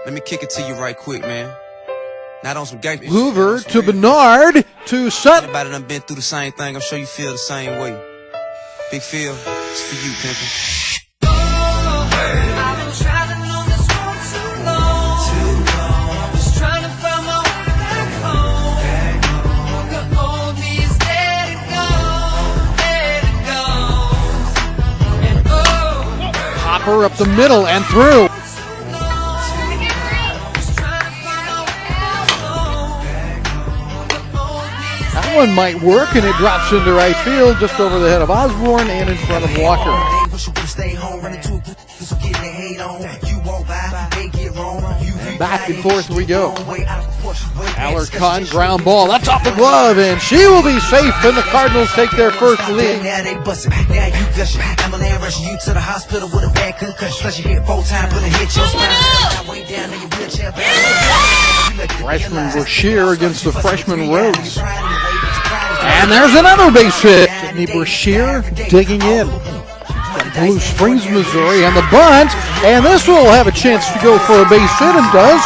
Let me kick it to you right quick, man. Not on some gangster. Hoover to Bernard to Sutton. Everybody done been through the same thing. I'm sure you feel the same way. Big Phil, it's for you, pimpin'. Hopper up the middle and through. That one might work, and it drops into right field just over the head of Osborne and in front of Walker. And back and forth we go. Alarcon ground ball. That's off the glove, and she will be safe, and the Cardinals take their first lead. Freshman Brashear against the freshman Rhodes. And there's another base hit. Sydney Brashear digging in. She's from Blue Springs, Missouri, and the bunt. And this will have a chance to go for a base hit, and does.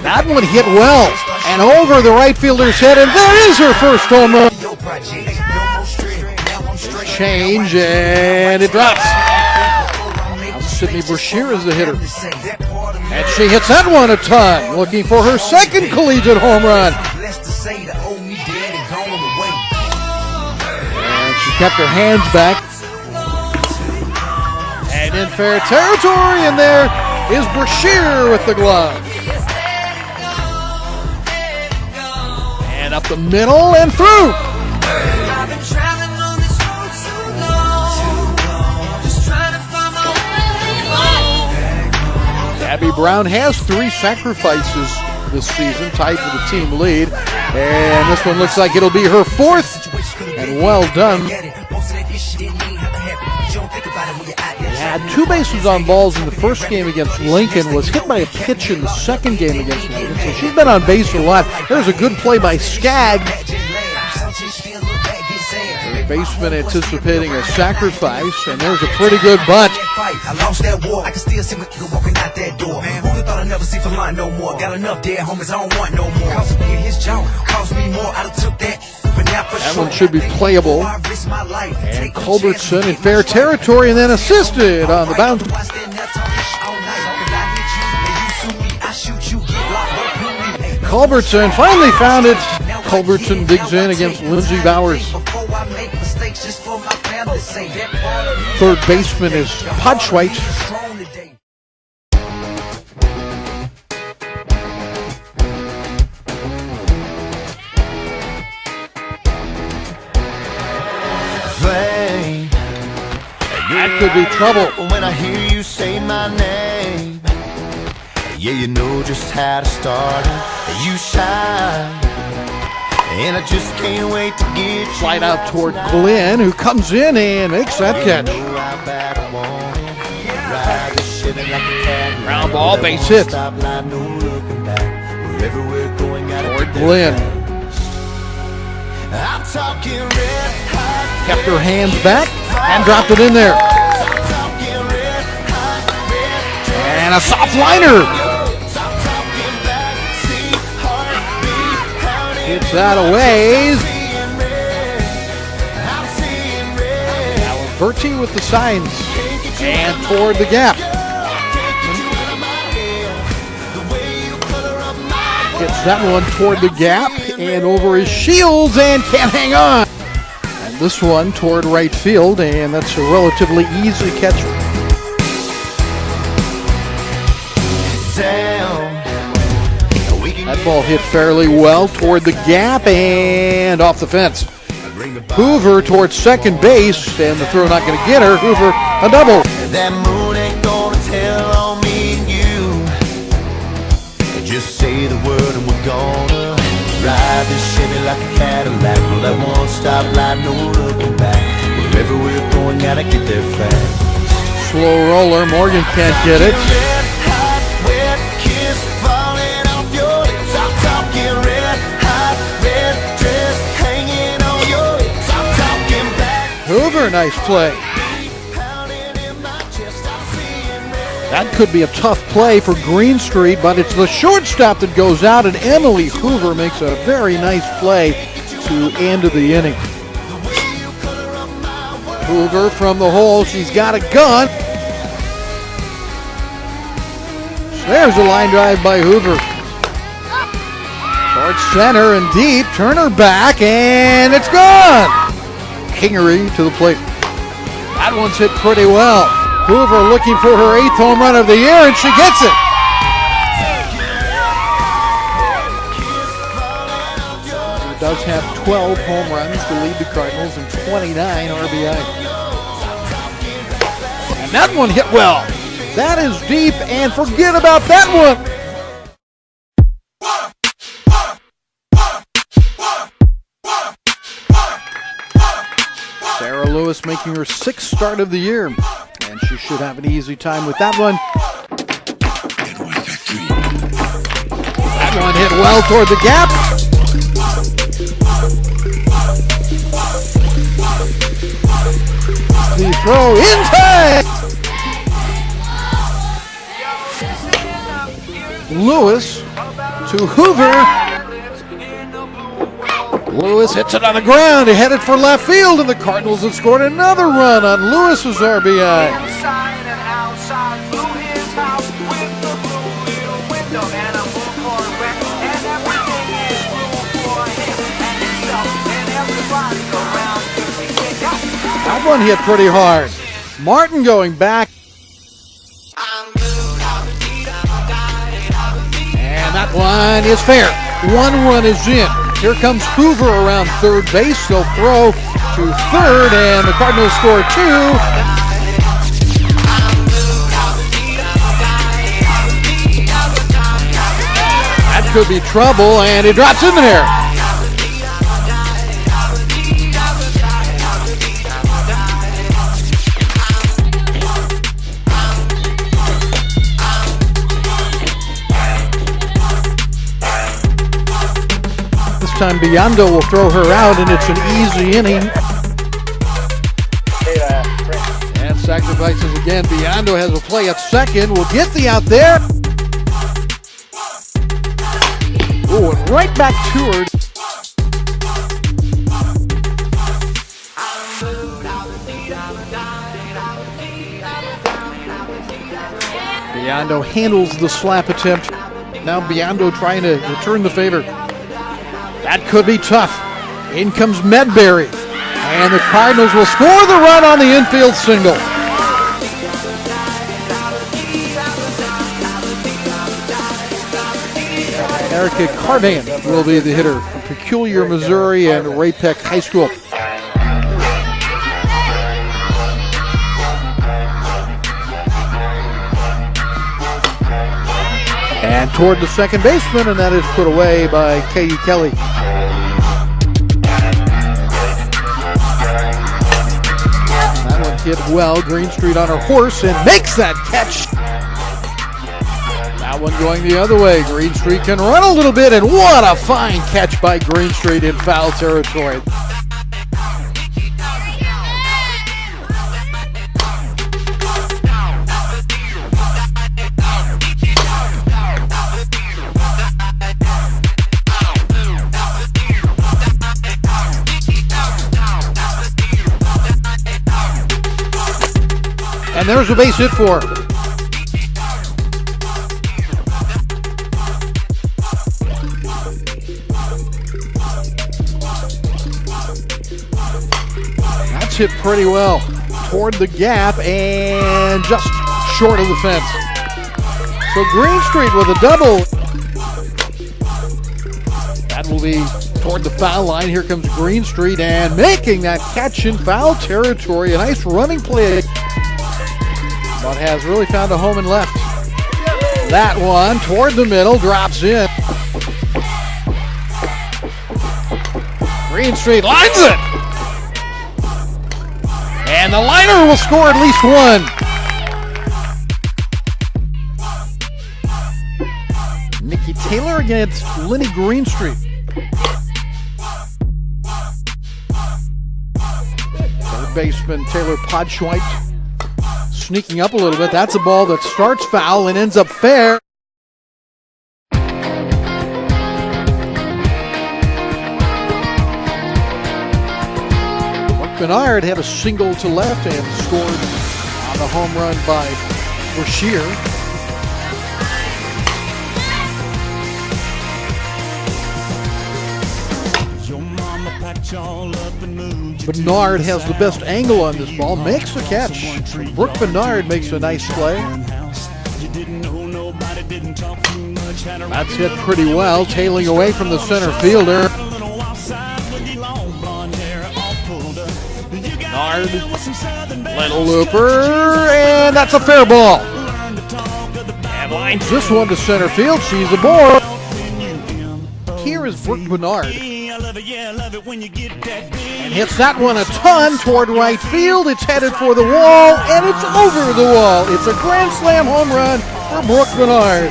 That one hit well. And over the right fielder's head, and there is her first home run. Change, and it drops. Now Sydney Brashear is the hitter. And she hits that one a ton, looking for her second collegiate home run. And she kept her hands back. And in fair territory, and there is Brashear with the glove. And up the middle and through. Abby Brown has 3 sacrifices this season, tied for the team lead. And this one looks like it'll be her 4th. And well done. Had 2 bases on balls in the first game against Lincoln, was hit by a pitch in the second game against Lincoln. So she's been on base a lot. There's a good play by Skagg. Baseman anticipating a sacrifice, and there's a pretty good bunt. I lost that war. I can still see me walking out that door. Who'd have thought I'd never see for line no more? Got enough dead homies, I don't want no more. Cost me his job, cost me more. I'd have took that. That one should be playable. And Culbertson in fair territory, and then assisted on the bounce. Culbertson finally found it. Culbertson digs in against Lindsey Bowers. Third baseman is Podschweit. That could be trouble. When I hear you say my name, yeah, you know just how to start it. You shine, and I just can't wait to get you. Slide out toward Glenn, who comes in and makes that catch. Ground ball, base hit. Toward Glenn. Kept her hands back and dropped it in there. And a soft liner. Hits that away. Now Bertie with the signs and toward the gap. Gets that one toward the gap and over his shields and can't hang on. And this one toward right field, and that's a relatively easy catch. That ball hit fairly well toward the gap and off the fence. Hoover towards second base, and the throw not going to get her. Hoover a double. That moon ain't gonna tell on me and you. Just say the word and we're gonna ride this Chevy like a Cadillac. Well, that one stop light, no looking back. Wherever we're going, gotta get there fast. Slow roller, Morgan can't get it. Red hot, wet kiss falling off your lips. I'm talking red hot, red dress hanging on your lips. I'm talking back. Hoover, nice play. That could be a tough play for Greenstreet, but it's the shortstop that goes out, and Emily Hoover makes a very nice play to end the inning. Hoover from the hole, she's got a gun. There's a line drive by Hoover. Towards center and deep, Turner back, and it's gone! Kingery to the plate. That one's hit pretty well. Hoover looking for her 8th home run of the year, and she gets it. She does have 12 home runs to lead the Cardinals and 29 RBI. And that one hit well. That is deep, and forget about that one. Sarah Lewis making her 6th start of the year, and she should have an easy time with that one. That one hit well toward the gap. The throw in time. Lewis to Hoover. Lewis hits it on the ground, headed for left field, and the Cardinals have scored another run on Lewis's RBI. That one hit pretty hard. Martin going back. And that one is fair. 1 run is in. Here comes Hoover around third base. They'll throw to third, and the Cardinals score 2. That could be trouble, and it drops in there. This time Biondo will throw her out, and it's an easy inning. And sacrifices again. Biondo has a play at second. Will get the out there. Oh, and right back to her. Biondo handles the slap attempt. Now Biondo trying to return the favor. That could be tough. In comes Medberry. And the Cardinals will score the run on the infield single. Erica Cardinal will be the hitter from Peculiar, Missouri, and Ray-Pec High School. And toward the second baseman, and that is put away by Katie Kelly. That one hit well. Greenstreet on her horse and makes that catch. That one going the other way. Greenstreet can run a little bit, and what a fine catch by Greenstreet in foul territory. And there's a base hit for her. That's hit pretty well toward the gap and just short of the fence. So Greenstreet with a double. That will be toward the foul line. Here comes Greenstreet and making that catch in foul territory. A nice running play. But has really found a home and left. That one toward the middle, drops in. Greenstreet lines it! And the liner will score at least one. Nikki Taylor against Lenny Greenstreet. Third baseman Taylor Podschweit sneaking up a little bit. That's a ball that starts foul and ends up fair. Bernard had a single to left and scored on the home run by Brashear. Bernard has the best angle on this ball, makes the catch. Brooke Bernard makes a nice play. That's hit pretty well, tailing away from the center fielder. Bernard, little looper, and that's a fair ball. And lines this one to center field. She's aboard. Here is Brooke Bernard. And hits that one a ton toward right field. It's headed for the wall, and it's over the wall. It's a grand slam home run for Brooke Bernard.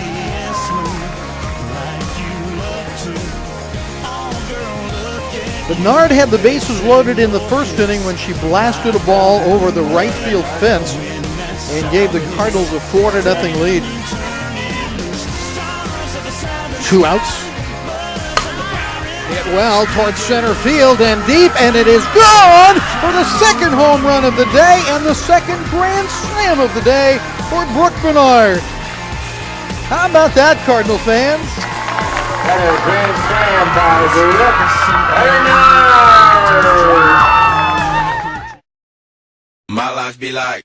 Bernard had the bases loaded in the first inning when she blasted a ball over the right field fence and gave the Cardinals a 4-0 lead. 2 outs. Hit well towards center field and deep, and it is gone for the second home run of the day and the second grand slam of the day for Brooke Bernard. How about that, Cardinal fans? That is a grand slam by Brooke Bernard. My life be like,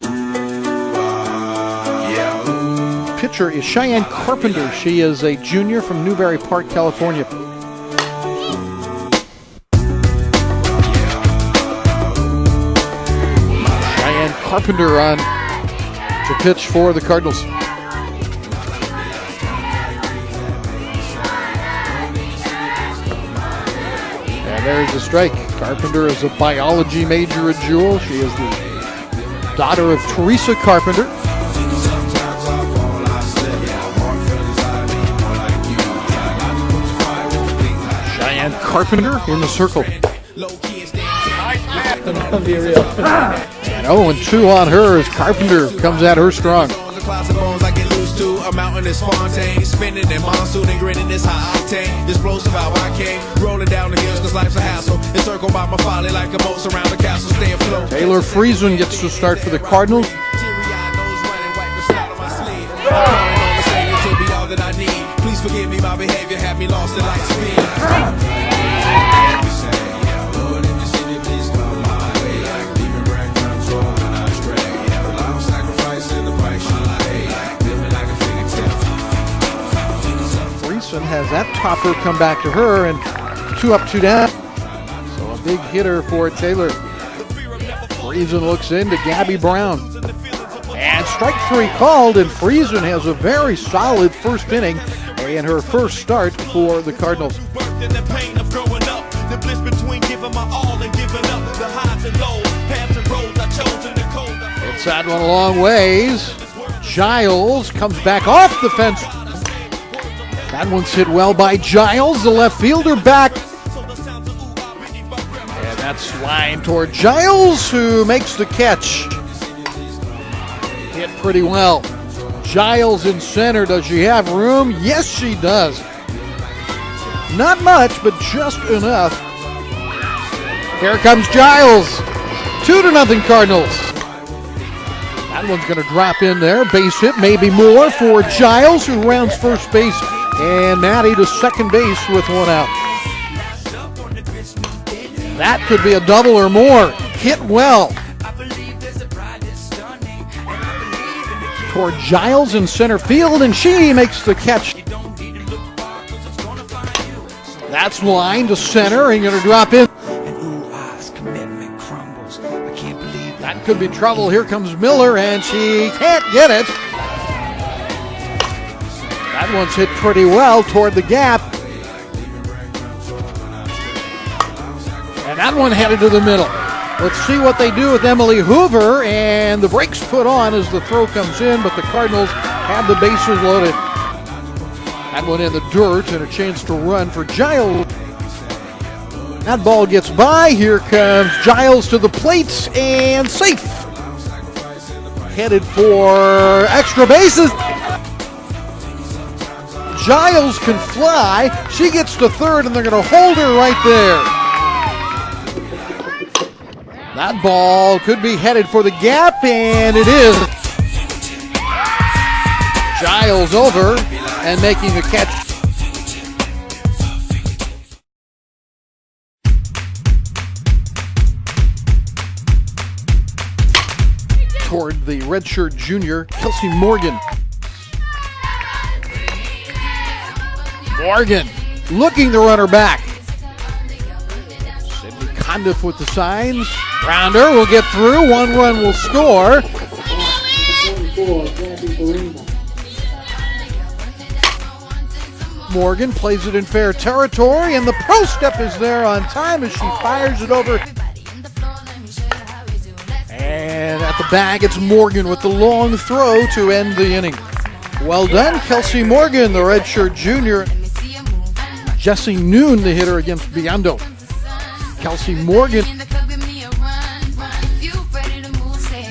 yeah. Pitcher is Cheyenne Carpenter. She is a junior from Newberry Park, California. Cheyenne Carpenter on to pitch for the Cardinals. And there's the strike. Carpenter is a biology major at Jewell. She is the daughter of Teresa Carpenter. Cheyenne Carpenter in the circle. And 0-2 on her as Carpenter comes at her strong. A mountain is Fontaine, spinning in monsoon and grinning is high octane. Explosive how I came, rolling down the hills cause life's a hassle. Encircled by my folly like a moat around the castle, stay afloat. Taylor Friesen gets to start for the Cardinals. Please forgive me, my behavior had me lost in light speed. Has that topper come back to her, and 2 up, 2 down. So a big hitter for Taylor. Friesen looks into Gabby Brown. And strike 3 called, and Friesen has a very solid first inning and her first start for the Cardinals. It's that one a long ways. Giles comes back off the fence. That one's hit well by Giles, the left fielder back. And that's lined toward Giles, who makes the catch. Hit pretty well. Giles in center. Does she have room? Yes, she does. Not much, but just enough. Here comes Giles. 2-0 Cardinals. That one's going to drop in there. Base hit, maybe more for Giles, who rounds first base. And Maddie to second base with 1 out. That could be a double or more. Hit well. Toward Giles in center field, and she makes the catch. That's line to center, and going to drop in. That could be trouble. Here comes Miller, and she can't get it. That one's hit pretty well toward the gap. And that one headed to the middle. Let's see what they do with Emily Hoover, and the brakes put on as the throw comes in, but the Cardinals have the bases loaded. That one in the dirt, and a chance to run for Giles. That ball gets by. Here comes Giles to the plate, and safe. headed for extra bases. Giles can fly. She gets to third, and they're going to hold her right there. That ball could be headed for the gap, and it is. Giles over and making the catch. Toward the redshirt junior, Kelsey Morgan. Morgan looking to run her back. Sydney Condiff with the signs. Rounder will get through. One run will score. Morgan plays it in fair territory, and the pro step is there on time as she fires it over. And at the bag, it's Morgan with the long throw to end the inning. Well done, Kelsey Morgan, the redshirt junior. Jessie Noon, the hitter against Biondo. Kelsey Morgan.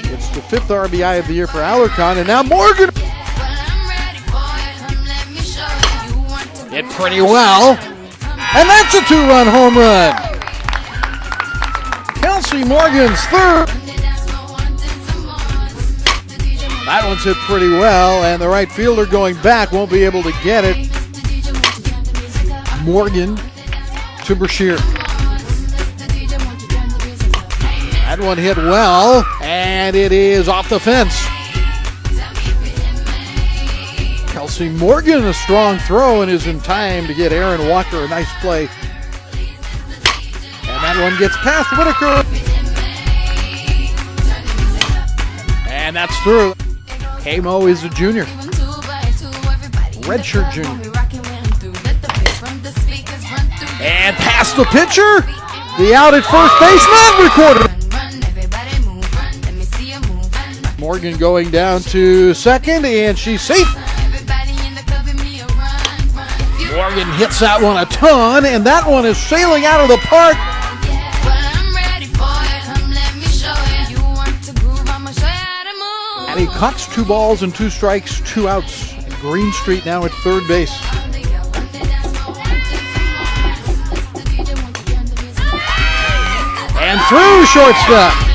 It's the 5th RBI of the year for Alarcon, and now Morgan. Hit pretty well, and that's a 2-run home run. Kelsey Morgan's third. That one's hit pretty well, and the right fielder going back won't be able to get it. Morgan to Brashear. That one hit well, and it is off the fence. Kelsey Morgan, a strong throw, and is in time to get Aaron Walker a nice play. And that one gets past Whitaker. And that's through. Kamo is a junior. Redshirt junior. And past the pitcher. The out at first base, not recorded. Morgan going down to second, and she's safe. Morgan hits that one a ton, and that one is sailing out of the park. And he cuts 2 balls and 2 strikes, 2 outs. And Greenstreet now at third base. And through shortstop.